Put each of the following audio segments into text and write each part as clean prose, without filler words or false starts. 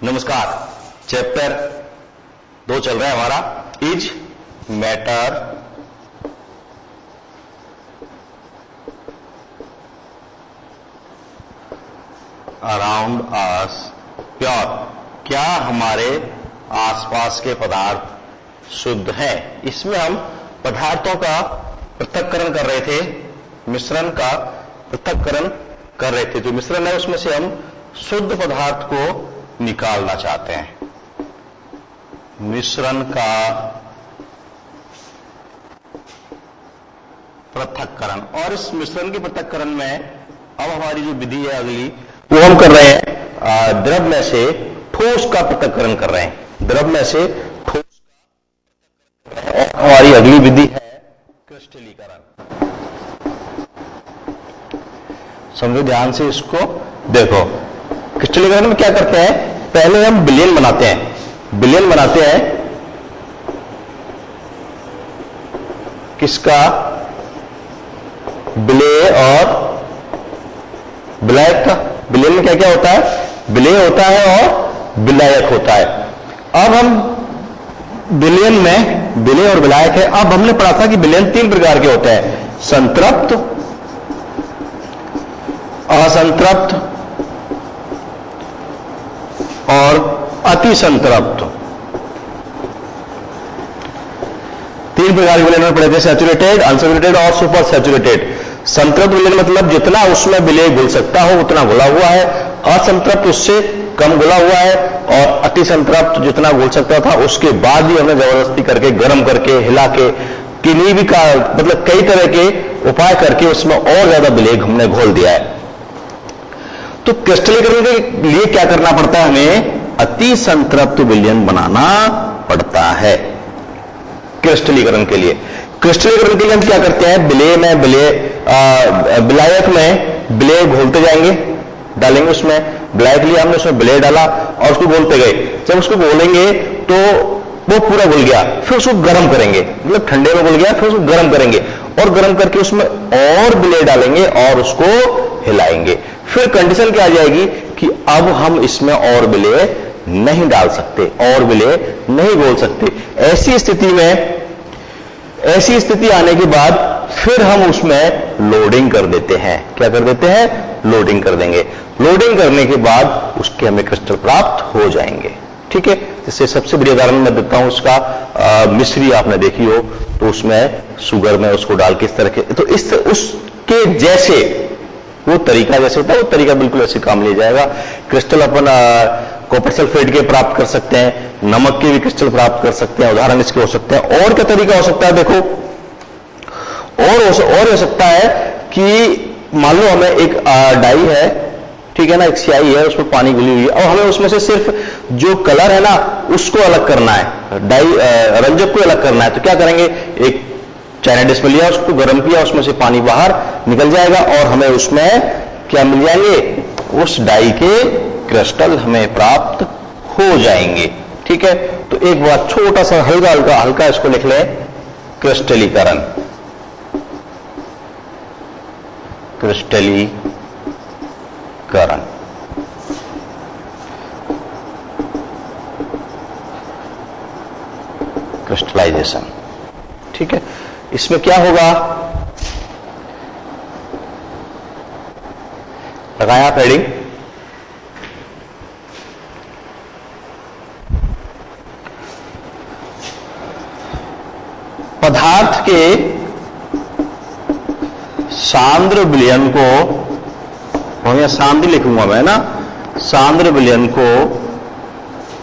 नमस्कार। चैप्टर 2 चल रहा है हमारा, is matter around us pure. क्या हमारे आसपास के पदार्थ शुद्ध हैं? इसमें हम पदार्थों का पृथक्करण कर रहे थे, मिश्रण का पृथक्करण कर रहे थे। जो मिश्रण है उसमें से हम शुद्ध पदार्थ को निकालना चाहते हैं। मिश्रण का पृथक्करण, और इस मिश्रण के पृथक्करण में अब हमारी जो विधि है अगली, वो हम कर रहे हैं द्रव में से ठोस का पृथक्करण कर रहे हैं। द्रव में से ठोस का पृथक्करण कर रहे हैं। और हमारी अगली विधि है क्रिस्टलीकरण। समझो ध्यान से, इसको देखो। क्रिस्टलीकरण में क्या करते हैं? पहले हम विलयन बनाते हैं। विलयन बनाते हैं किसका? विलेय और विलायक का। विलयन में क्या क्या होता है? विलेय होता है और विलायक होता है। अब हम विलयन में विलेय और विलायक है। अब हमने पढ़ा था कि विलयन 3 प्रकार के होते हैं: संतृप्त, असंतृप्त और अति संतृप्त। 3 प्रकार के विलयन पढ़े थे: सैचुरेटेड, अनसैचुरेटेड और सुपर सैचुरेटेड। संतृप्त विलयन मतलब जितना उसमें विलेय घुल सकता हो उतना घुला हुआ है। असंतृप्त उससे कम घुला हुआ है। और अति संतृप्त जितना घुल सकता था उसके बाद भी हमने जबरदस्ती करके, गर्म करके, हिला के, किन्हीं भी का मतलब कई तरह के उपाय करके उसमें और ज्यादा विलेय हमने घोल दिया है। तो क्रिस्टलीकरण के लिए क्या करना पड़ता है? हमें अति संतृप्त विलयन बनाना पड़ता है क्रिस्टलीकरण के लिए। क्रिस्टलीकरण के लिए हम क्या करते हैं? विलेय में विलायक में विलेय घोलते जाएंगे, डालेंगे उसमें। विलायक लिया हमने, उसमें विलेय डाला और उसको घोलते गए। जब उसको घोलेंगे तो वो पूरा घुल गया, फिर उसको गर्म करेंगे, मतलब ठंडे में घुल गया, फिर उसको गर्म करेंगे और गर्म करके उसमें और विलेय डालेंगे और उसको हिलाएंगे। फिर कंडीशन क्या आ जाएगी कि अब हम इसमें और विलेय नहीं डाल सकते, और विलेय नहीं घोल सकते। ऐसी स्थिति आने के बाद फिर हम उसमें लोडिंग कर देते हैं। क्या कर देते हैं? लोडिंग कर देंगे। लोडिंग करने के बाद उसके हमें क्रिस्टल प्राप्त हो जाएंगे। ठीक है। इससे सबसे बड़ी उदाहरण मैं देता हूं उसका। मिश्री आपने देखी हो तो उसमें शुगर में उसको डाल के इस तरह के, तो इस उसके जैसे वो तरीका जैसे होता है, वो तरीका बिल्कुल ऐसे काम लिया जाएगा। क्रिस्टल अपन कॉपर सल्फेट के प्राप्त कर सकते हैं, नमक के भी क्रिस्टल प्राप्त कर सकते हैं। उदाहरण इसके हो सकते हैं। और क्या तरीका हो सकता है? देखो, और हो सकता है कि मान लो हमें एक डाई है, ठीक है ना, एक स्याही है, उसमें पानी घुली हुई है, और हमें उसमें से सिर्फ जो कलर है ना उसको अलग करना है, डाई रंजक को अलग करना है। तो क्या करेंगे? एक चाइना डिश में लिया, उसको गर्म किया, उसमें से पानी बाहर निकल जाएगा और हमें उसमें क्या मिल जाएंगे? उस डाई के क्रिस्टल हमें प्राप्त हो जाएंगे। ठीक है। तो एक बार छोटा सा हल्का इसको लिख लें, क्रिस्टलीकरण। क्रिस्टलीकरण क्रिस्टलाइजेशन। ठीक है। इसमें क्या होगा? लगाया आप हेडिंग। पदार्थ के सांद्र विलयन को, और यहां सांद्र लिखूंगा मैं ना, सांद्र विलयन को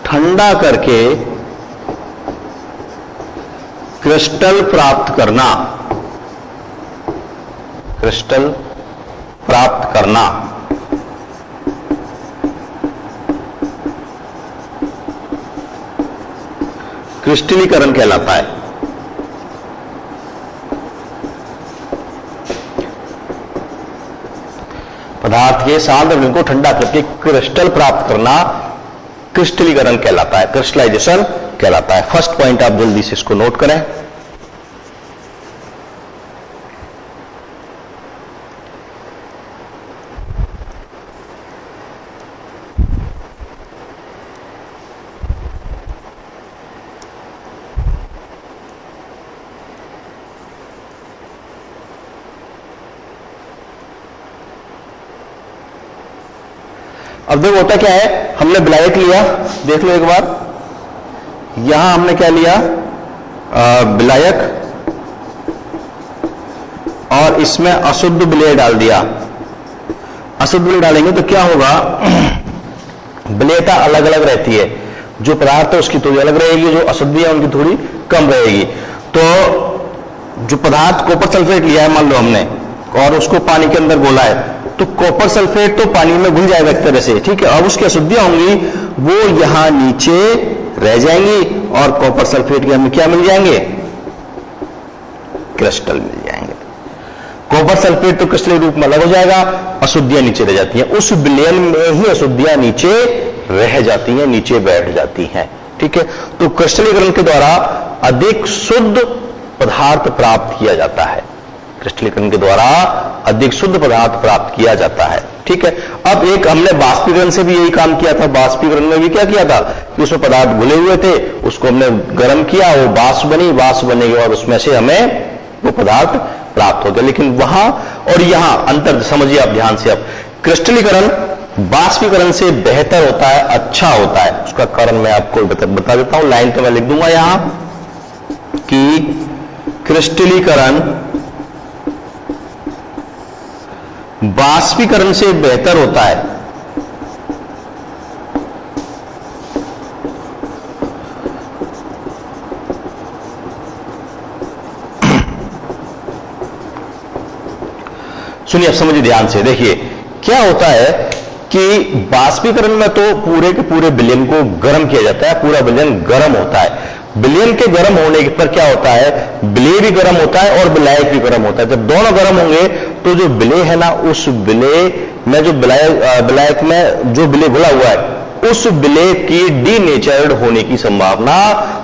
ठंडा करके क्रिस्टल प्राप्त करना। क्रिस्टल प्राप्त करना क्रिस्टलीकरण कहलाता है। पदार्थ के सांद्र विलयन को ठंडा करके क्रिस्टल प्राप्त करना क्रिस्टलीकरण कहलाता है, क्रिस्टलाइजेशन कहलाता है। फर्स्ट पॉइंट आप जल्दी से इसको नोट करें। अब देखो होता क्या है, हमने ब्लैक लिया, देख लो एक बार, यहां हमने क्या लिया, विलायक, और इसमें अशुद्ध विलेय डाल दिया। अशुद्ध विलेय डालेंगे तो क्या होगा, विलेयता अलग अलग रहती है, जो पदार्थ है उसकी थोड़ी अलग रहेगी, जो अशुद्धि है उनकी थोड़ी कम रहेगी। तो जो पदार्थ कॉपर सल्फेट लिया है मान लो हमने, और उसको पानी के अंदर घोला है, तो कॉपर सल्फेट तो पानी में घुल जाएगा एक तरह से, ठीक है। अब उसकी अशुद्धियां होंगी वो यहां नीचे रह जाएंगी, और कॉपर सल्फेट के हमें क्या मिल जाएंगे, क्रिस्टल मिल जाएंगे। कॉपर सल्फेट तो क्रिस्टल रूप में अलग हो जाएगा, अशुद्धियां नीचे रह जाती हैं, उस विलयन में ही अशुद्धियां नीचे रह जाती हैं, नीचे बैठ जाती हैं, ठीक है। तो क्रिस्टलीकरण के द्वारा अधिक शुद्ध पदार्थ प्राप्त किया जाता है, क्रिस्टलीकरण के द्वारा अधिक शुद्ध पदार्थ प्राप्त किया जाता है, ठीक है। अब एक हमने वाष्पीकरण से भी यही काम किया था, वाष्पीकरण में भी क्या किया था कि उसमें पदार्थ घुले हुए थे, उसको हमने गर्म किया, वो वाष्प बनी, वाष्प बनने के बाद उसमें से हमें वो पदार्थ प्राप्त हो गया। लेकिन वहां और यहां अंतर समझिए आप ध्यान से। अब क्रिस्टलीकरण वाष्पीकरण से बेहतर होता है, अच्छा होता है, उसका कारण मैं आपको बता देता हूं, लाइन तो मैं लिख दूंगा यहां कि क्रिस्टलीकरण वाष्पीकरण से बेहतर होता है, सुनिए अब समझिए ध्यान से, देखिए क्या होता है कि वाष्पीकरण में तो पूरे के पूरे विलयन को गर्म किया जाता है, पूरा विलयन गर्म होता है। विलयन के गर्म होने पर क्या होता है, विलेय भी गर्म होता है और विलायक भी गर्म होता है। जब दोनों गर्म होंगे तो जो विलेय है ना, उस विलेय में जो विलायक में जो विलेय घुला हुआ है, उस विलेय की डीनेचर्ड होने की संभावना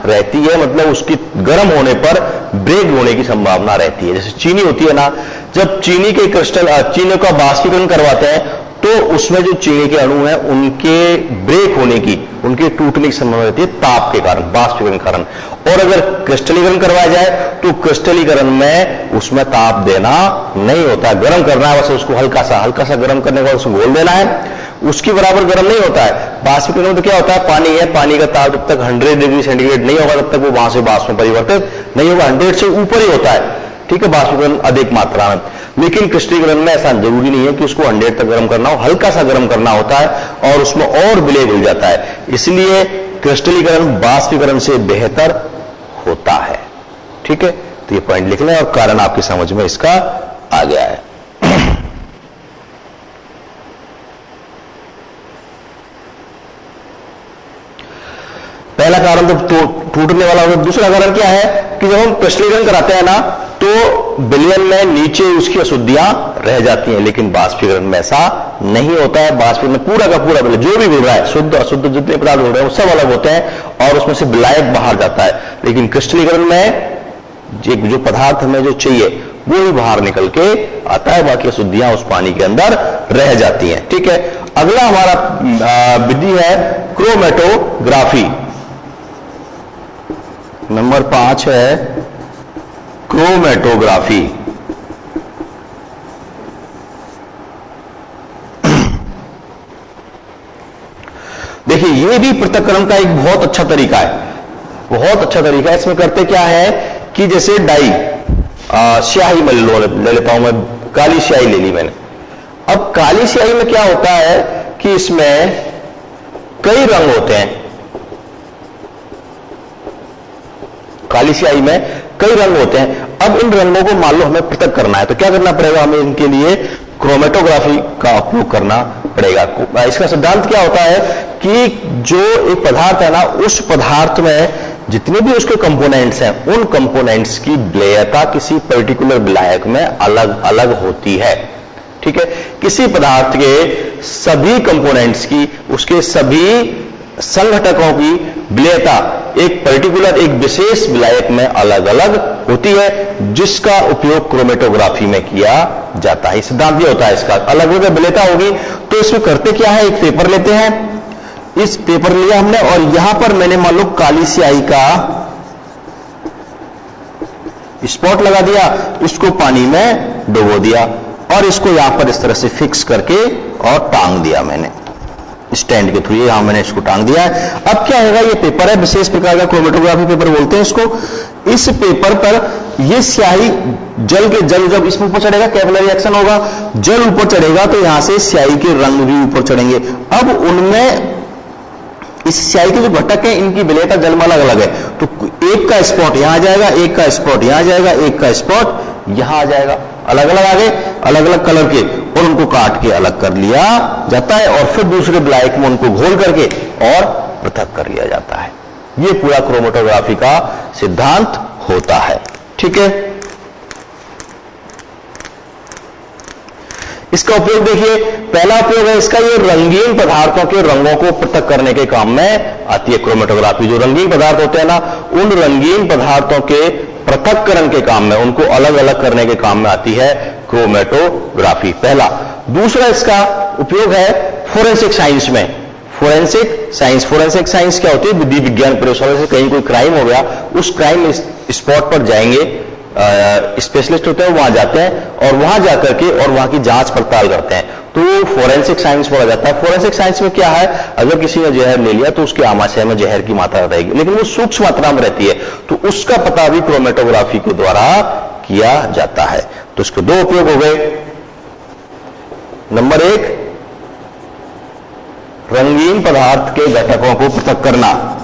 रहती है, मतलब उसकी गर्म होने पर ब्रेक होने की संभावना रहती है। जैसे चीनी होती है ना, जब चीनी के क्रिस्टल चीनी का वाष्पीकरण करवाते हैं तो उसमें जो चीनी के अणु हैं उनके ब्रेक होने की, उनके टूटने की संभावना रहती है ताप के कारण, वाष्पीकरण के कारण। और अगर क्रिस्टलीकरण करवाया जाए तो क्रिस्टलीकरण में उसमें ताप देना नहीं होता है, गर्म करना है बस उसको, हल्का सा गर्म करने के बाद उसको घोल देना है, उसके बराबर गर्म नहीं होता है। वाष्पीकरण में तो क्या होता है, पानी है, पानी का ताप जब तक 100 डिग्री सेंटीग्रेड नहीं होगा तब तक वो वहां से वाष्प में परिवर्तित नहीं होगा, 100 से ऊपर ही होता है, ठीक है, वाष्पीकरण अधिक मात्रा में। लेकिन क्रिस्टलीकरण में ऐसा जरूरी नहीं है कि उसको 100 तक गर्म करना हो, हल्का सा गर्म करना होता है और उसमें और विलेय घुल जाता है, इसलिए क्रिस्टलीकरण वाष्पीकरण से बेहतर होता है, ठीक है। तो ये पॉइंट लिख लें और कारण आपकी समझ में इसका आ गया है। पहला कारण तो टूटने वाला होगा। दूसरा कारण क्या है कि जब हम क्रिस्टलीकरण कराते हैं ना तो विलयन में नीचे उसकी अशुद्धियां रह जाती हैं, लेकिन वाष्पीकरण में ऐसा नहीं होता है। वाष्पीकरण में पूरा का पूरा विलय जो भी घुल रहा है, शुद्ध अशुद्ध जितने पदार्थ घुल रहे हैं वो सब अलग होते हैं और उसमें से विलायक बाहर जाता है। लेकिन क्रिस्टलीकरण में जो पदार्थ हमें जो चाहिए वो ही बाहर निकल के आता है, बाकी अशुद्धियां उस पानी के अंदर रह जाती हैं, ठीक है। अगला हमारा विधि है क्रोमेटोग्राफी। नंबर 5 है क्रोमेटोग्राफी। देखिए ये भी पृथक्करण का एक बहुत अच्छा तरीका है, बहुत अच्छा तरीका है। इसमें करते क्या है कि जैसे डाई स्याही में ले लेता हूं मैं, काली स्याही ले ली मैंने। अब काली स्याही में क्या होता है कि इसमें कई रंग होते हैं, काली स्याही में कई रंग होते हैं। अब इन रंगों को मान लो हमें पृथक करना है तो क्या करना पड़ेगा, हमें इनके लिए क्रोमेटोग्राफी का उपयोग करना पड़ेगा। इसका सिद्धांत क्या होता है कि जो एक पदार्थ है ना, उस पदार्थ में जितने भी उसके कंपोनेंट्स हैं, उन कंपोनेंट्स की विलेयता किसी पर्टिकुलर विलायक में अलग अलग होती है, ठीक है। किसी पदार्थ के सभी कंपोनेंट्स की, उसके सभी संघटकों की विलेयता एक पर्टिकुलर, एक विशेष विलायक में अलग अलग होती है, जिसका उपयोग क्रोमेटोग्राफी में किया जाता है। सिद्धांत ये होता है इसका, अलग अलग विलेयता होगी तो इसमें करते क्या है, एक पेपर लेते हैं, इस पेपर लिया हमने और यहां पर मैंने मान लो काली स्याही का स्पॉट लगा दिया, इसको पानी में डुबो दिया और इसको यहां पर इस तरह से फिक्स करके और टांग दिया मैंने, स्टैंड के थ्रू, यहां मैंने इसको टांग दिया है। अब क्या होगा, ये पेपर है, विशेष प्रकार का क्रोमेटोग्राफी पेपर बोलते हैं इसको। इस पेपर पर ये स्याही जल जब इसमें ऊपर चढ़ेगा, कैपिलरी एक्शन होगा, जल ऊपर चढ़ेगा तो यहां से स्याही के रंग भी ऊपर चढ़ेंगे। अब उनमें इस स्याही के जो घटक है, इनकी विलेयता जल में अलग अलग है, तो एक का स्पॉट यहां आ जाएगा, एक का स्पॉट यहां आ जाएगा, एक का स्पॉट यहां आ जाएगा, अलग अलग आ गए, अलग अलग कलर के, और उनको काट के अलग कर लिया जाता है और फिर दूसरे ब्लैक में उनको घोल करके और पृथक कर लिया जाता है। यह पूरा क्रोमेटोग्राफी का सिद्धांत होता है। ठीक है, इसका उपयोग देखिए, पहला उपयोग है इसका, ये रंगीन पदार्थों के रंगों को पृथक करने के काम में आती है क्रोमेटोग्राफी। जो रंगीन पदार्थ होते हैं ना, उन रंगीन पदार्थों के पृथक्करण के काम में, उनको अलग अलग करने के काम में आती है क्रोमेटोग्राफी, पहला। दूसरा इसका उपयोग है फोरेंसिक साइंस में। फोरेंसिक साइंस क्या होती है, विधि विज्ञान प्रयोगशाला से कहीं कोई क्राइम हो गया, उस क्राइम स्पॉट पर जाएंगे, स्पेशलिस्ट होते हैं, वहां जाते हैं और वहां जाकर के और वहां की जांच पड़ताल करते हैं, तो फोरेंसिक साइंस बोला जाता है। फोरेंसिक साइंस में क्या है, अगर किसी ने जहर ले लिया तो उसके आमाशय में जहर की मात्रा रहेगी, लेकिन वो सूक्ष्म मात्रा में रहती है, तो उसका पता भी क्रोमेटोग्राफी के द्वारा किया जाता है। तो इसके दो उपयोग हो गए। नंबर एक, रंगीन पदार्थ के घटकों को पृथक करना।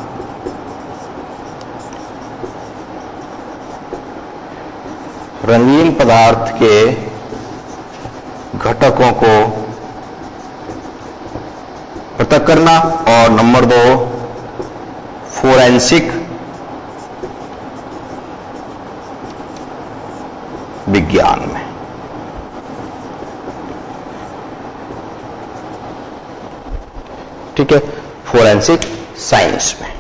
रंगीन पदार्थ के घटकों को पृथक करना। और नंबर दो, फोरेंसिक विज्ञान में। ठीक है, फोरेंसिक साइंस में।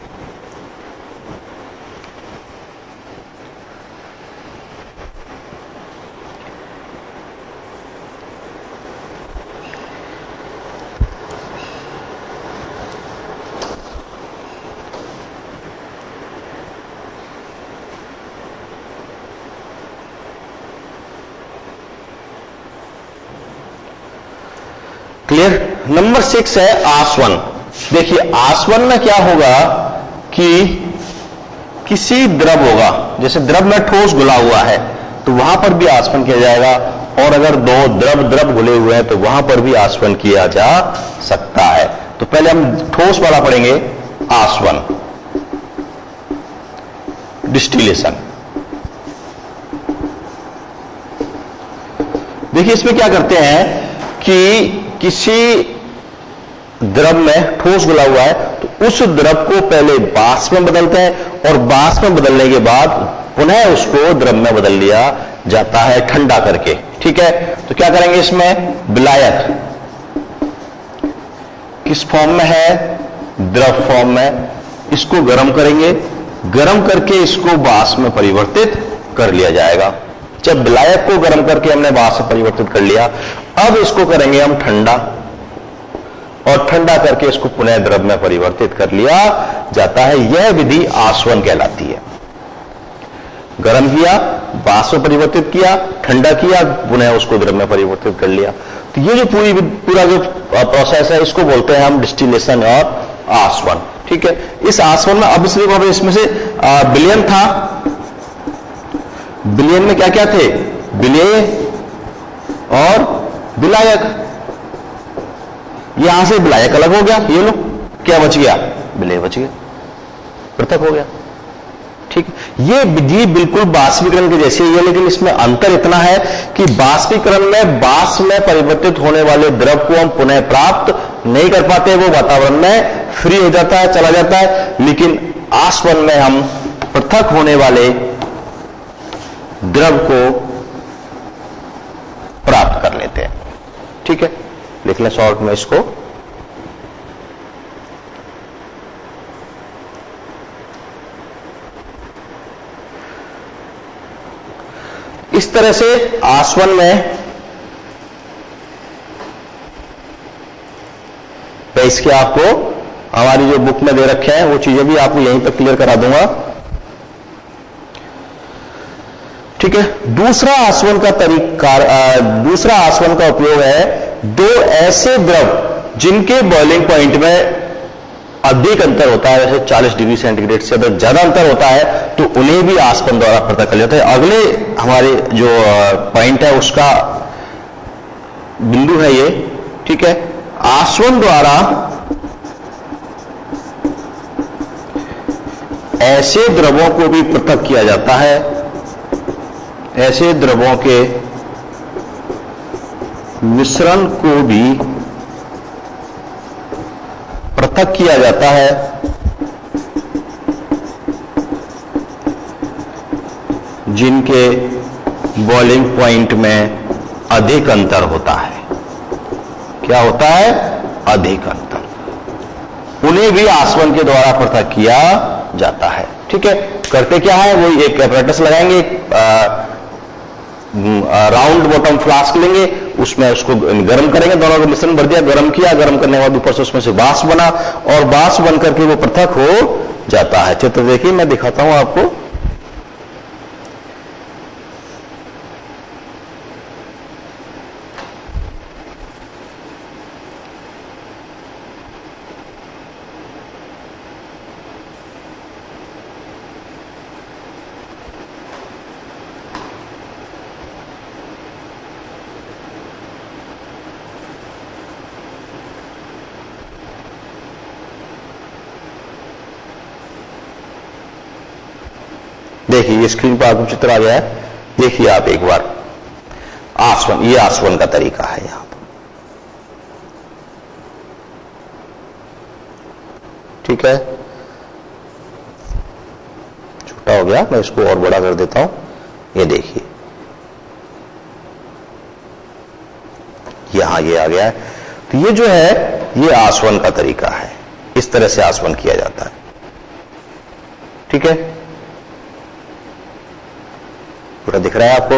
क्लियर। नंबर 6 है आसवन। देखिए आसवन में क्या होगा कि किसी द्रव होगा, जैसे द्रव में ठोस घुला हुआ है तो वहां पर भी आसवन किया जाएगा, और अगर दो द्रव घुले हुए हैं तो वहां पर भी आसवन किया जा सकता है। तो पहले हम ठोस वाला पढ़ेंगे, आसवन, डिस्टिलेशन। देखिए इसमें क्या करते हैं कि किसी द्रव में ठोस घुला हुआ है तो उस द्रव को पहले वाष्प में बदलते हैं, और वाष्प में बदलने के बाद पुनः उसको द्रव में बदल लिया जाता है ठंडा करके। ठीक है, तो क्या करेंगे इसमें, विलायक किस फॉर्म में है, द्रव फॉर्म में, इसको गर्म करेंगे, गर्म करके इसको वाष्प में परिवर्तित कर लिया जाएगा। जब विलायक को गर्म करके हमने वाष्प में परिवर्तित कर लिया, अब इसको करेंगे हम ठंडा, और ठंडा करके इसको पुनः द्रव में परिवर्तित कर लिया जाता है। यह विधि आसवन कहलाती है। गर्म किया, वाष्प में परिवर्तित किया, ठंडा किया, पुनः उसको द्रव में परिवर्तित कर लिया। तो ये जो पूरा जो प्रोसेस है, इसको बोलते हैं हम डिस्टिलेशन और आसवन। ठीक है, इस आसवन में अब इसमें से विलयन था। विलयन में क्या क्या थे, विलेय और विलायक। यहां से विलायक अलग हो गया, ये लो क्या बच गया, विलेय बच गया, पृथक हो गया। ठीक है, ये विधि बिल्कुल बाष्पीकरण के जैसी है, लेकिन इसमें अंतर इतना है कि बाष्पीकरण में वाष्प में परिवर्तित होने वाले द्रव को हम पुनः प्राप्त नहीं कर पाते, वो वातावरण में फ्री हो जाता है, चला जाता है। लेकिन आसवन में हम पृथक होने वाले द्रव को प्राप्त कर लेते हैं। ठीक है, लिख लें शॉर्ट में इसको। इस तरह से आसवन में मैं इसके आपको हमारी जो बुक में दे रखे हैं वो चीजें भी आपको यहीं पर क्लियर करा दूंगा। ठीक है, दूसरा आसवन का उपयोग है, दो ऐसे द्रव जिनके बॉइलिंग पॉइंट में अधिक अंतर होता है, जैसे 40 डिग्री सेंटीग्रेड से अगर ज्यादा अंतर होता है तो उन्हें भी आसवन द्वारा पृथक कर जाता है। अगले हमारे जो पॉइंट है उसका बिंदु है ये, ठीक है। आसवन द्वारा ऐसे द्रवों को भी पृथक किया जाता है, ऐसे द्रवों के मिश्रण को भी पृथक किया जाता है जिनके बॉइलिंग पॉइंट में अधिक अंतर होता है। क्या होता है? अधिक अंतर। उन्हें भी आसवन के द्वारा पृथक किया जाता है, ठीक है। करते क्या है, वो एक एपरेटस लगाएंगे, राउंड बॉटम फ्लास्क लेंगे, उसमें उसको गर्म करेंगे, दोनों का मिश्रण भर दिया, गर्म किया, गर्म करने के बाद ऊपर से उसमें से वाष्प बना और वाष्प बन करके वो पृथक हो जाता है। चित्र देखिए, मैं दिखाता हूं आपको। देखिए ये स्क्रीन पर आपको चित्र आ गया है, देखिए आप एक बार आसवन, ये आसवन का तरीका है यहां पर, ठीक है। छोटा हो गया, मैं इसको और बड़ा कर देता हूं। ये देखिए यहां ये आ गया है। तो ये जो है ये आसवन का तरीका है, इस तरह से आसवन किया जाता है, ठीक है। पूरा दिख रहा है आपको?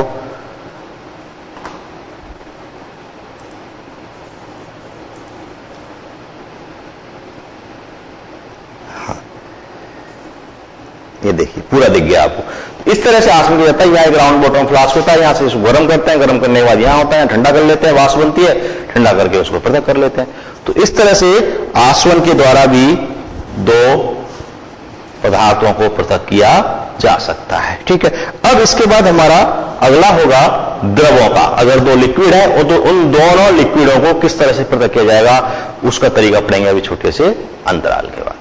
हाँ, ये देखिए पूरा दिख गया आपको। इस तरह से आसवन किया जाता है। यहां एक राउंड बॉटम फ्लास्क होता है, यहां से इसको गर्म करते हैं, गर्म करने के बाद यहां होता है, ठंडा कर लेते हैं, वाष्प बनती है, ठंडा करके उसको पृथक कर लेते हैं। तो इस तरह से आसवन के द्वारा भी दो पदार्थों को पृथक किया जा सकता है, ठीक है। अब इसके बाद हमारा अगला होगा द्रवों का। अगर दो लिक्विड है तो उन दोनों लिक्विडों को किस तरह से पृथक किया जाएगा उसका तरीका पढ़ेंगे अभी छोटे से अंतराल के बाद।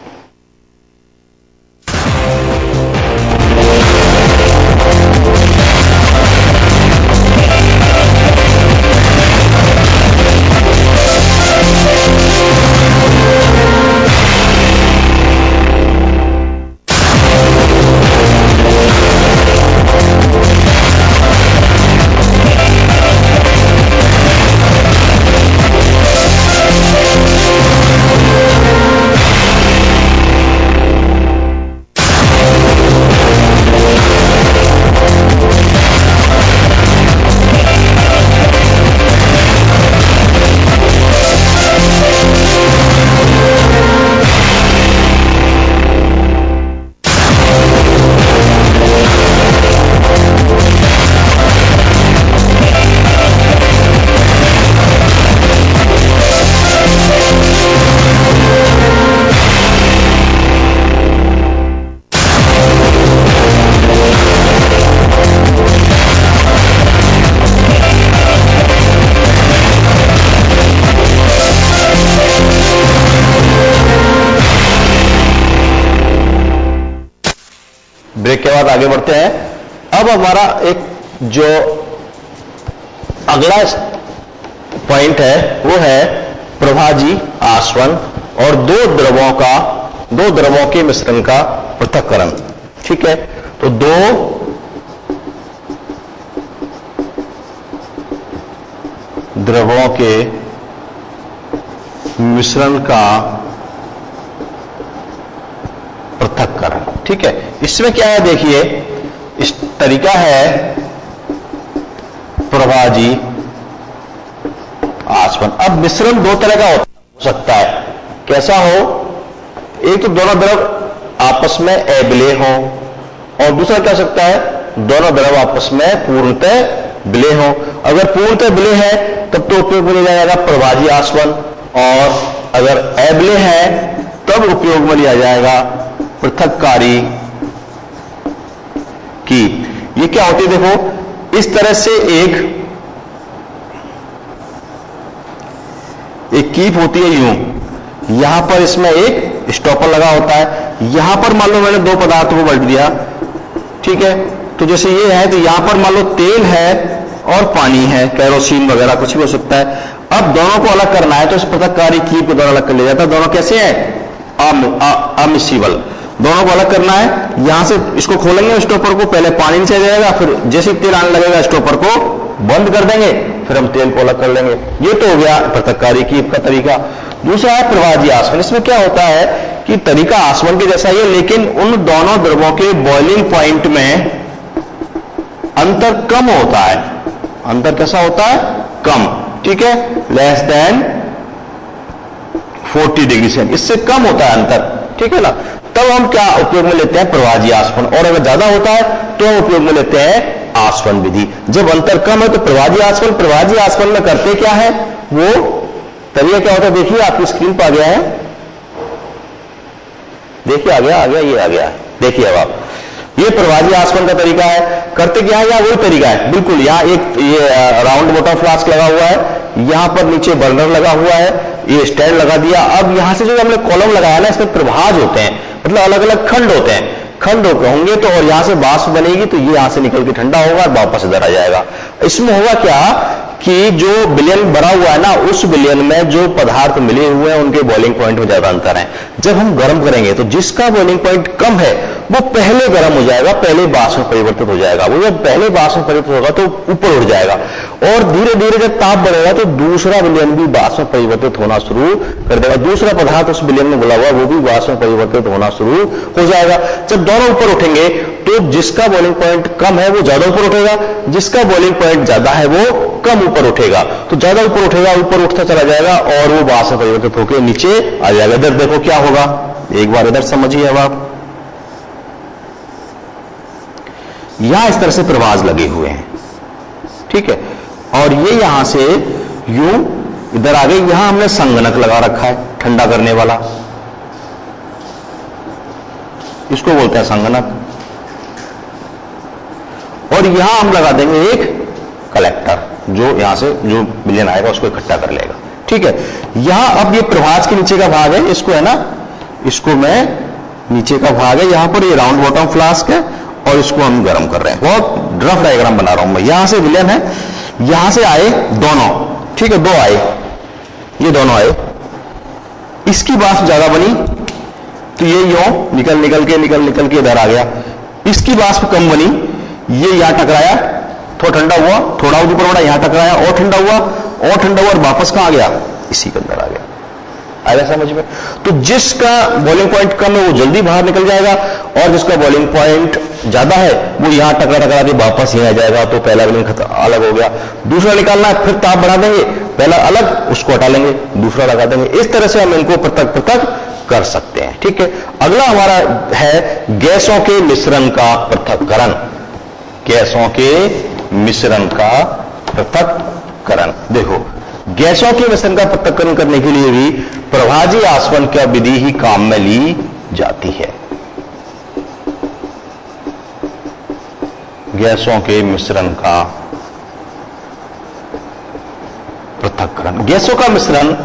ब्रेक के बाद आगे बढ़ते हैं। अब हमारा एक जो अगला पॉइंट है वो है प्रभाजी आसवन और दो द्रवों के मिश्रण का पृथक्करण, ठीक है। तो दो द्रवों के मिश्रण का पृथक्करण, ठीक है। इसमें क्या है देखिए, इस तरीका है प्रभाजी आसवन। अब मिश्रण दो तरह का हो सकता है, कैसा हो? एक तो दोनों द्रव आपस में अविलेय हो और दूसरा क्या हो सकता है, दोनों द्रव आपस में पूर्णतः विलेय हो। अगर पूर्णतः विलेय है तब तो उपयोग में लिया जाएगा प्रभाजी आसवन और अगर एबले है तब उपयोग में लिया जाएगा पृथक्कारी कीप। ये क्या होती है देखो, इस तरह से एक कीप होती है यूं, यहां पर इसमें एक स्टॉपर लगा होता है, यहां पर मान लो मैंने दो पदार्थों को पलट दिया, ठीक है, तो जैसे ये है तो यहां पर मान लो तेल है और पानी है, केरोसिन वगैरह कुछ भी हो सकता है। अब दोनों को अलग करना है तो इस पृथक्कारी कीप के द्वारा अलग कर लिया जाता है। दोनों कैसे हैं, अमिसिबल, दोनों को अलग करना है। यहां से इसको खोलेंगे स्टॉपर को, पहले पानी नीचे जाएगा, फिर जैसे तेल आने लगेगा स्टॉपर को बंद कर देंगे, फिर हम तेल को अलग कर लेंगे। ये तो हो गया पृथक्कारी कीप का तरीका। दूसरा है प्रवाजी आसवन। इसमें क्या होता है कि तरीका आसवन के जैसा ही है, लेकिन उन दोनों द्रवों के बॉइलिंग पॉइंट में अंतर कम होता है। अंतर कैसा होता है, कम, ठीक है, लेस देन 40 डिग्री सेंटीग्रेड, इससे कम होता है अंतर, ठीक है ना। तब हम क्या उपयोग में लेते हैं, प्रवाजी आसवन। और अगर ज्यादा होता है तो हम उपयोग में लेते हैं आसवन विधि। जब अंतर कम है तो प्रवाजी आसवन। प्रवाजी आसवन में करते क्या है, वो तरीका क्या होता है, देखिए आपकी स्क्रीन पर आ गया है, देखिए आ गया, ये आ गया है, देखिए अब आप, ये प्रवाजी आसवन का तरीका है। करते क्या है, या वही तरीका है बिल्कुल। यहां एक ये राउंड बॉटम फ्लास्क लगा हुआ है, यहां पर नीचे बर्नर लगा हुआ है, ये स्टैंड लगा दिया। अब यहां से जो हमने कॉलम लगाया ना, इसमें प्रभाज होते हैं, मतलब अलग अलग खंड होते हैं, खंड होंगे तो, और यहां से वाष्प बनेगी तो ये यहां से निकल के ठंडा होगा और वापस इधर आ जाएगा। इसमें होगा क्या कि जो विलयन भरा हुआ है ना, उस विलयन में जो पदार्थ मिले हुए हैं उनके बॉइलिंग पॉइंट में ज्यादा अंतर है। जब हम गर्म करेंगे तो जिसका बॉइलिंग पॉइंट कम है वो पहले गर्म हो जाएगा, पहले वाष्प में परिवर्तित हो जाएगा। वो जब पहले वाष्प में परिवर्तित होगा तो ऊपर उठ जाएगा, और धीरे धीरे जब ताप बढ़ेगा तो दूसरा विलयन भी वाष्प में परिवर्तित होना शुरू कर देगा। दूसरा पदार्थ उस विलयन में घुला हुआ वो भी वाष्प में परिवर्तित होना शुरू हो जाएगा। जब दोनों ऊपर उठेंगे तो जिसका बॉइलिंग पॉइंट कम है वो ज्यादा ऊपर उठेगा, जिसका बॉइलिंग पॉइंट ज्यादा है वो कम ऊपर उठेगा। तो ज्यादा ऊपर उठेगा, ऊपर उठता चला जाएगा और वो वाष्प में परिवर्तित होकर नीचे आ जाएगा। इधर देखो क्या होगा, एक बार इधर समझिए। अब आप यहां इस तरह से प्रवाज लगे हुए हैं, ठीक है, और ये यहां से यूं इधर आ गए। यहां हमने संगणक लगा रखा है ठंडा करने वाला, इसको बोलते हैं संगणक। और यहां हम लगा देंगे एक कलेक्टर, जो यहां से जो विलयन आएगा उसको इकट्ठा कर लेगा, ठीक है। यहां अब ये प्रवाज के नीचे का भाग है, इसको है ना, इसको मैं नीचे का भाग है, यहां पर ये राउंड बॉटम फ्लास्क है और इसको हम गर्म कर रहे हैं। बहुत रफ डायग्राम बना रहा हूं मैं। यहां से विलयन है, यहां से आए दोनों, ठीक है, दो आए, ये दोनों आए, इसकी वाष्प ज्यादा बनी तो ये यूं निकल के इधर आ गया। इसकी वाष्प कम बनी, ये यहां टकराया, थोड़ा ठंडा हुआ, थोड़ा ऊपर बढ़ा, यहां टकराया और ठंडा हुआ और वापस कहां गया, इसी के अंदर आ गया। आएगा समझ में। तो जिसका बॉइलिंग पॉइंट कम है वो जल्दी बाहर निकल जाएगा, और जिसका बॉइलिंग पॉइंट ज्यादा है वो यहां टकरा के वापस यहां आ जाएगा। तो पहला विलयन अलग हो गया, दूसरा निकालना है, फिर ताप बढ़ा देंगे, पहला अलग, उसको हटा लेंगे, दूसरा लगा देंगे। इस तरह से हम इनको पृथक पृथक कर सकते हैं, ठीक है। अगला हमारा है गैसों के मिश्रण का पृथक्करण। गैसों के मिश्रण का पृथक्करण। देखो, गैसों के मिश्रण का पृथक्करण करने के लिए भी प्रवाजी आसवन की विधि ही काम में ली जाती है। गैसों के मिश्रण का पृथक्करण। गैसों का मिश्रण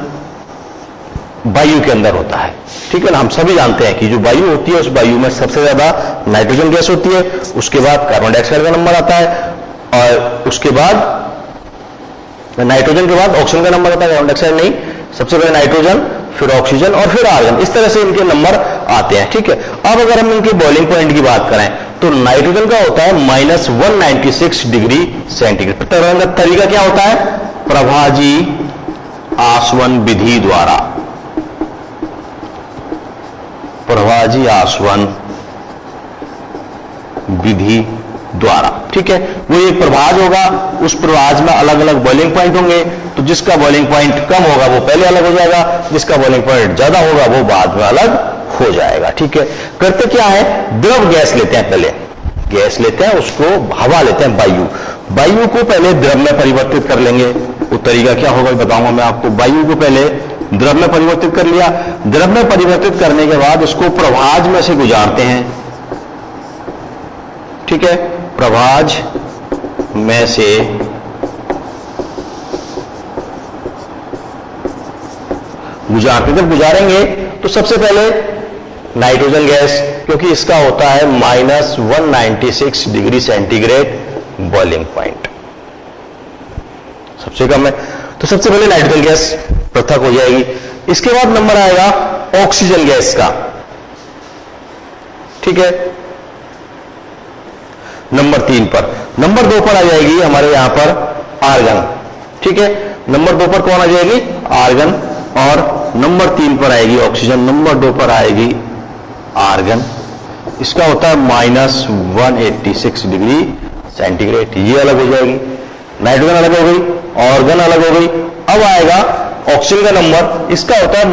वायु के अंदर होता है, ठीक है ना। हम सभी जानते हैं कि जो वायु होती है उस वायु में सबसे ज्यादा नाइट्रोजन गैस होती है, उसके बाद कार्बन डाइऑक्साइड का नंबर आता है, और उसके बाद नाइट्रोजन के बाद ऑक्सीजन का नंबर आता है, कार्बन डाइऑक्साइड नहीं, सबसे पहले नाइट्रोजन, फिर ऑक्सीजन और फिर आर्गन। इस तरह से इनके नंबर आते हैं, ठीक है। अब अगर हम इनके बॉइलिंग पॉइंट की बात करें तो नाइट्रोजन का होता है -196 डिग्री सेंटीग्रेड। पृथक्करण का तरीका क्या होता है, प्रवाजी आसवन विधि द्वारा। प्रवाजी आसवन विधि द्वारा, ठीक है। वो एक प्रभाज होगा, उस प्रभाज में अलग अलग बॉइलिंग पॉइंट होंगे, तो जिसका बॉइलिंग पॉइंट कम होगा वो पहले अलग हो जाएगा, जिसका बॉइलिंग पॉइंट ज्यादा होगा वो बाद में अलग हो जाएगा, ठीक है। करते क्या है, द्रव गैस लेते हैं, पहले गैस लेते हैं, उसको हवा लेते हैं, वायु। वायु को पहले द्रव में परिवर्तित कर लेंगे। वो तरीका क्या होगा बताऊंगा मैं आपको। वायु को पहले द्रव में परिवर्तित कर लिया। द्रव में परिवर्तित करने के बाद इसको प्रभाज में से गुजारते हैं, ठीक है, प्रभाज में से गुजारते, जब गुजारेंगे तो सबसे पहले नाइट्रोजन गैस, क्योंकि इसका होता है -196 डिग्री सेंटीग्रेड बॉइलिंग पॉइंट, सबसे कम है, तो सबसे पहले नाइट्रोजन गैस पृथक हो जाएगी। इसके बाद नंबर आएगा ऑक्सीजन गैस का, ठीक है, नंबर 3 पर। नंबर 2 पर आ जाएगी हमारे यहां पर आर्गन, ठीक है, नंबर 2 पर कौन आ जाएगी? आर्गन, और नंबर 3 पर आएगी ऑक्सीजन, नंबर 2 पर आएगी आर्गन। इसका होता है -186 डिग्री सेंटीग्रेड, ये अलग हो जाएगी, नाइट्रोजन अलग हो गई, ऑर्गन अलग हो गई। अब आएगा ऑक्सीजन का नंबर, इसका होता है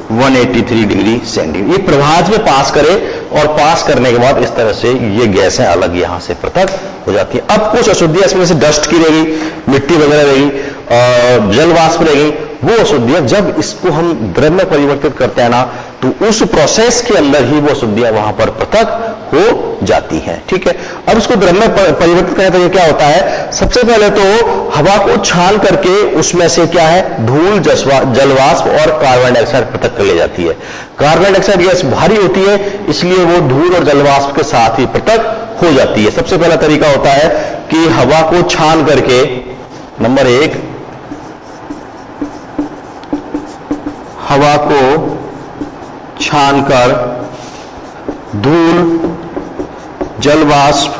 -183 डिग्री सेंटीग्रेड। ये प्रभाज में पास करे, और पास करने के बाद इस तरह से ये गैसें अलग यहां से पृथक हो जाती है। अब कुछ अशुद्धियां इसमें से डस्ट की रहेगी, मिट्टी वगैरह रहेगी, जल वाष्प रहेगी, वो अशुद्धियां जब इसको हम द्रव में परिवर्तित करते हैं ना, तो उस प्रोसेस के अंदर ही वो अशुद्धियां वहां पर पृथक हो जाती हैं, ठीक है। अब इसको द्रव में परिवर्तित करने तो क्या होता है, सबसे पहले तो हवा को छान करके उसमें से क्या है, धूल, जलवाष्प और कार्बन डाइऑक्साइड पृथक कर ली जाती है। कार्बन डाइऑक्साइड गैस भारी होती है, इसलिए वो धूल और जलवाष्प के साथ ही पृथक हो जाती है। सबसे पहला तरीका होता है कि हवा को छान करके, नंबर 1, हवा को छानकर धूल, जलवाष्प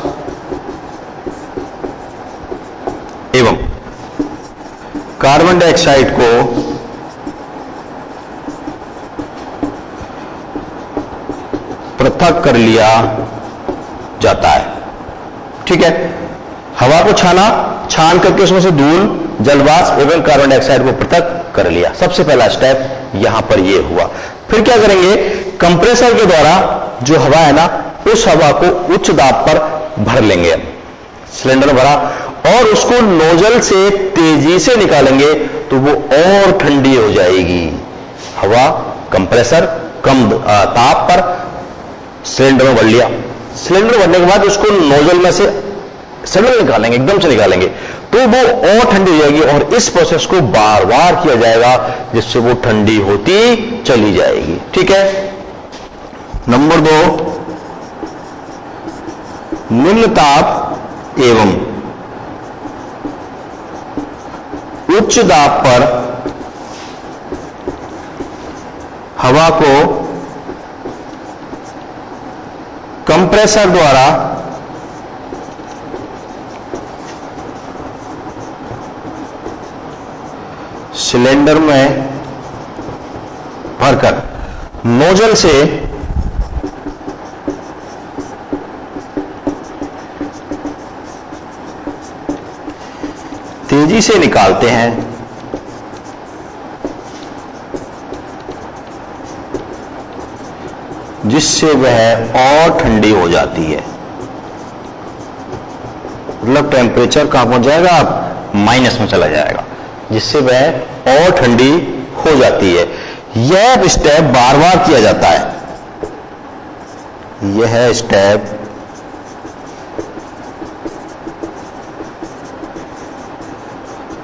एवं कार्बन डाइऑक्साइड को पृथक कर लिया जाता है, ठीक है। हवा को छान करके उसमें से धूल, जलवाष्प एवं कार्बन डाइऑक्साइड को पृथक कर लिया। सबसे पहला स्टेप यहां पर यह हुआ। फिर क्या करेंगे, कंप्रेसर के द्वारा जो हवा है ना, उस हवा को उच्च दाब पर भर लेंगे, सिलेंडर भरा, और उसको नोजल से तेजी से निकालेंगे तो वो और ठंडी हो जाएगी। हवा कंप्रेसर कम ताप पर सिलेंडर में भर लिया, सिलेंडर भरने के बाद उसको नोजल में से सिलेंडर निकालेंगे, एकदम से निकालेंगे तो वो और ठंडी हो जाएगी, और इस प्रोसेस को बार बार किया जाएगा जिससे वो ठंडी होती चली जाएगी, ठीक है। नंबर 2, निम्न ताप एवं उच्च दाब पर हवा को कंप्रेसर द्वारा सिलेंडर में भरकर नोजल से तेजी से निकालते हैं, जिससे वह और ठंडी हो जाती है। मतलब टेम्परेचर कहां पहुंच जाएगा, आप माइनस में चला जाएगा, जिससे वह और ठंडी हो जाती है। यह स्टेप बार बार किया जाता है, यह स्टेप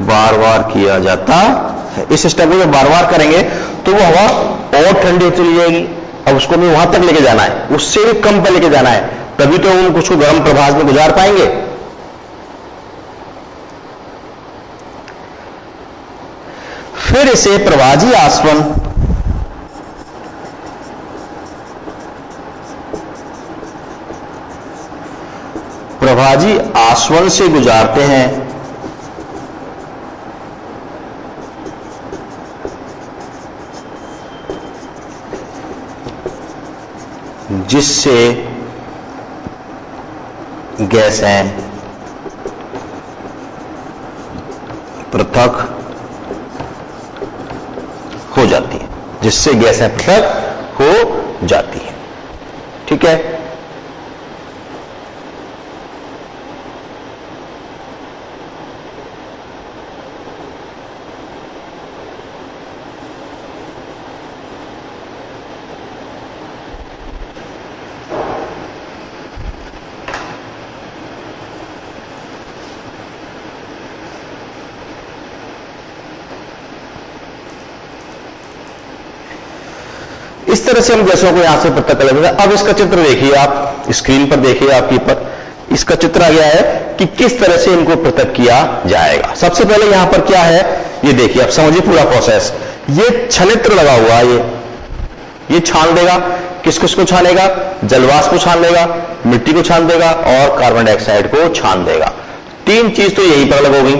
बार बार किया जाता है। इस स्टेप को जब बार बार करेंगे तो वो हवा और ठंडी चली जाएगी। अब उसको भी वहां तक लेके जाना है, उससे भी कम पे लेके जाना है, तभी तो हम उसको गर्म प्रभाज में गुजार पाएंगे। फिर इसे प्रवाजी आसवन से गुजारते हैं, जिससे गैसें पृथक हो जाती है, जिससे गैसें पृथक हो जाती है, ठीक है। इस तरह से हम गैसों को यहां से पृथक कर लेते हैं। अब इसका चित्र देखिए, आप स्क्रीन पर देखिए, आपकी पर इसका चित्र आ गया है कि किस तरह से इनको पृथक किया जाएगा। सबसे पहले यहां पर क्या है ये देखिए, अब समझिए पूरा प्रोसेस। ये छनित्र लगा हुआ है, ये छान देगा, किस किस को छानेगा, जलवाष्प को छान देगा, मिट्टी को छान देगा और कार्बन डाइऑक्साइड को छान देगा। तीन चीज तो यहीं पर अलग हो गई।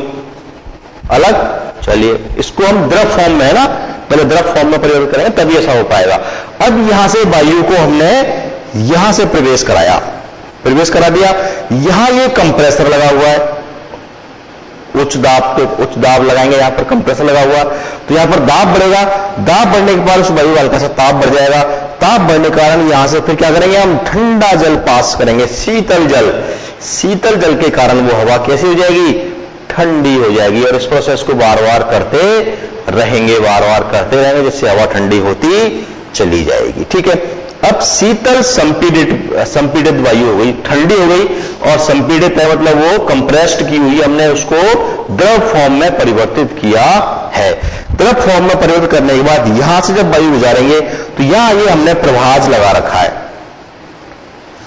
अलग, चलिए इसको हम द्रव फॉर्म में है ना, पहले द्रव फॉर्म में परिवर्तित करेंगे तभी ऐसा हो पाएगा। अब यहां से वायु को हमने यहां से प्रवेश करा दिया। यहां ये कंप्रेसर लगा हुआ है, उच्च दाब लगाएंगे, यहां पर कंप्रेसर लगा हुआ, तो यहां पर दाब बढ़ेगा। दाब बढ़ने के बाद उस वायु का हल्का सा ताप बढ़ जाएगा। ताप बढ़ने के कारण यहां से फिर क्या करेंगे, हम ठंडा जल पास करेंगे, शीतल जल। शीतल जल के कारण वो हवा कैसी हो जाएगी, ठंडी हो जाएगी। और इस प्रोसेस को बार बार करते रहेंगे, जिससे हवा ठंडी होती चली जाएगी। ठीक है, अब शीतल संपीड़ित वायु हो गई, ठंडी हो गई, और संपीड़ित है मतलब वो कंप्रेस्ड की हुई, हमने उसको द्रव फॉर्म में परिवर्तित किया है। द्रव फॉर्म में परिवर्तित करने के बाद यहां से जब वायु गुजारेंगे तो यहां ये हमने प्रभाज लगा रखा है।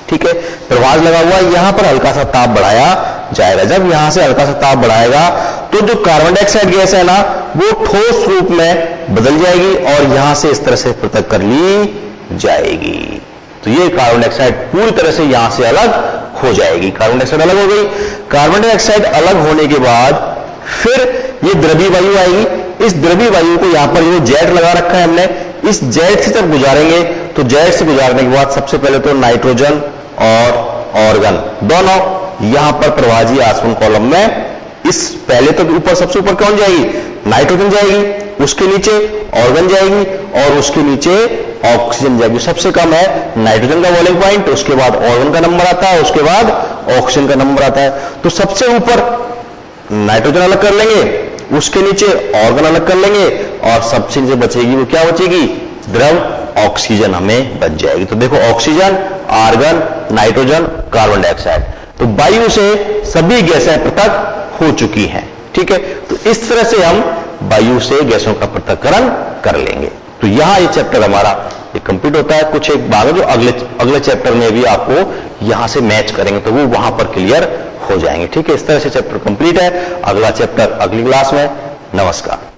ठीक है, प्रभाज लगा हुआ है, यहां पर हल्का सा ताप बढ़ाया जाएगा। जब यहां से हल्का सा ताप बढ़ाएगा तो जो कार्बन डाइऑक्साइड गैस है ना, वो ठोस रूप में बदल जाएगी और यहां से इस तरह से पृथक कर ली जाएगी। तो ये कार्बन डाइऑक्साइड पूरी तरह से यहां से अलग हो जाएगी। कार्बन डाइऑक्साइड अलग हो गई। कार्बन डाइऑक्साइड अलग होने के बाद फिर ये द्रवीय वायु आएगी। इस द्रवीय वायु को यहां पर जो जेट लगा रखा है हमने, इस जेट से जब गुजारेंगे तो जेट से गुजारने के बाद सबसे पहले तो नाइट्रोजन और ऑर्गन दोनों यहां पर प्रवाजी आसवन कॉलम में, इस पहले तो ऊपर सबसे ऊपर कौन जाएगी, नाइट्रोजन जाएगी, उसके नीचे ऑर्गन जाएगी और उसके नीचे ऑक्सीजन जाएगी। सबसे कम है नाइट्रोजन का बॉइलिंग पॉइंट, उसके बाद ऑर्गन का नंबर आता है, उसके बाद ऑक्सीजन का नंबर आता है। तो सबसे ऊपर नाइट्रोजन अलग कर लेंगे, उसके नीचे ऑर्गन अलग कर लेंगे और सबसे नीचे बचेगी वो क्या बचेगी, द्रव ऑक्सीजन हमें बच जाएगी। तो देखो oxygen, argon, nitrogen, carbon dioxide, तो वायु से सभी गैसें पृथक हो चुकी हैं। ठीक है, तो इस तरह से हम वायु से गैसों का पृथक्करण कर लेंगे। तो यहां ये चैप्टर हमारा ये कंप्लीट होता है। कुछ एक भाग जो अगले चैप्टर में भी आपको यहां से मैच करेंगे तो वो वहां पर क्लियर हो जाएंगे। ठीक है, इस तरह से चैप्टर कंप्लीट है। अगला चैप्टर अगली क्लास में। नमस्कार।